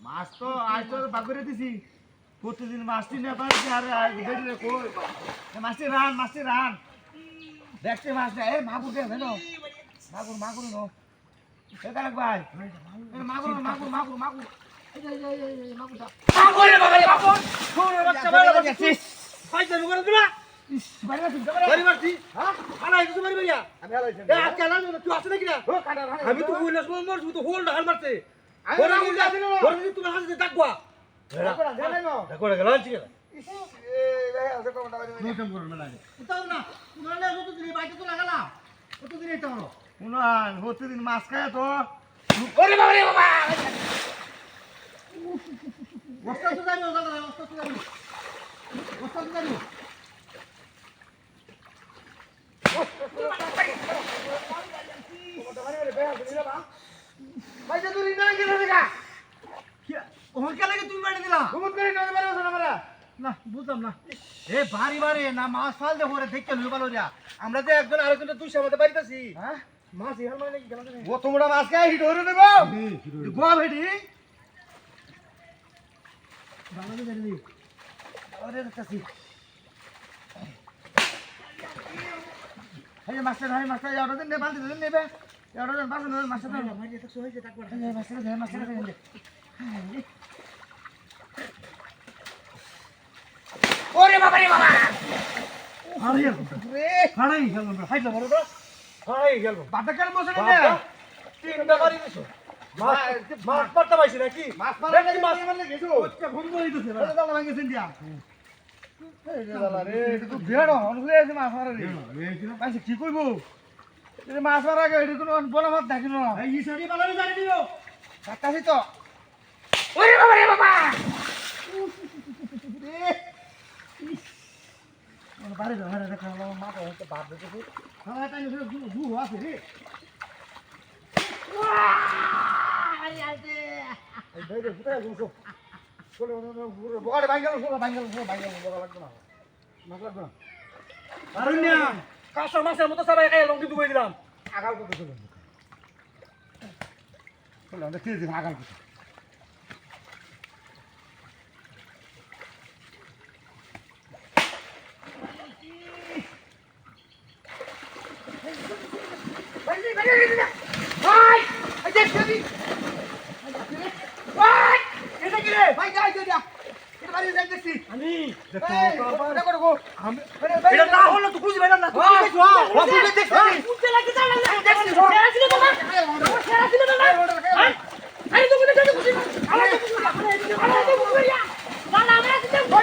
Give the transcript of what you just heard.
মাছ তো আজ তো বাগরে দিছি প্রতিদিন মাছটি না পারছি আর বেড়ে কই মাছটি রান দেখতে মাছ না এই মাগুর দে জানো মাগুর নো এ কালক ভাই মাগুর এই মাগুরটা মাগুর রে বাবা রে মাগুর শুনে বাচ্চা ভালো করছিস ফাইজা নুগরে দিলা ইস বাড়ি মারছি হ্যাঁ আনা কিছু বাড়ি বাড়িয়া আমি হালাইছি এ আজকে হালাল তুই আসছ নাকি না আমি তো কইলাস মোর তুই তো হোল হাল মারতে তুমি হাসতে ডাকবা দেখো গেল ঠিক আছে প্রতিদিন মাছ খায় তো না বুঝলাম না এ বাড়ি বাড়ি না মাছ ফাল দেখো দেখতে লুই পালো যা আমরা যে একজন আরেকজন তুই সামনে বাড়িতেছি হ্যাঁ মাছ ইহার মানে কি গেল ও তোমরা মাছ খাই হিট হরে দেব গোয়া ভেডি বাংলাদেশ ভেডি আরে কাছি এই মাছটা যাওয়ার দিন নে বালতি দিন নেবে যাওয়ার দিন বাসন মাছটা দাও ভাই এটা সহজ এটা করে এই মাছটা দে ওরে বাবা রে বাবা আরে রে হাড়াই গেল হাইলা বড় তো হাড়াই গেল বাটা কেন বসে নে তিনটা বাড়ি দিছো মাছ পারতে পাইছি নাকি মাছ মানে গেছো ওটা ঘুম করে দিছে রে দাদা ভাঙিছেন দিয়া এই দাদা রে এটা তো বেড় হনলে আছে মাছ মারা রে পাইছে কি কইবো এই মাছ মারা গে এটা কোনো বড় মাছ দেখি না এই ইসারি বালারে জানি দিও কাকাছি তো ওরে বাবা রে বাবা বাড়ি যাও হ্যাঁ দেখা মাথা হচ্ছে বাদ দিতে হ্যাঁ তাই দু আছে রে আরে আইতে এই বেরে ফুটাই গুছো চলে বগাড়ে ভাঙ গেল বগা লাগবে না মাছ লাগবে না আরুন্যা কাঁচা মাছের মতো সবাই একাই লঙ্কি ডুবাই দিলাম আগাল কত চলে চলে আমরা তেজ দিন আগাল কত ভাই এই দেখ তুমি ভাই এটা কি রে ভাই যাই যা এটা বাড়ি যাই দেখছি আমি দেখো দেখো আমি এটা না হলো তো খুঁজে বেরাম না তুই দেখছো বাবু দেখছি উঠতে লাগতে দাও না দেখছি সেরা ছিল তো না সেরা ছিল তো না আরে তুমি দেখো খুঁজে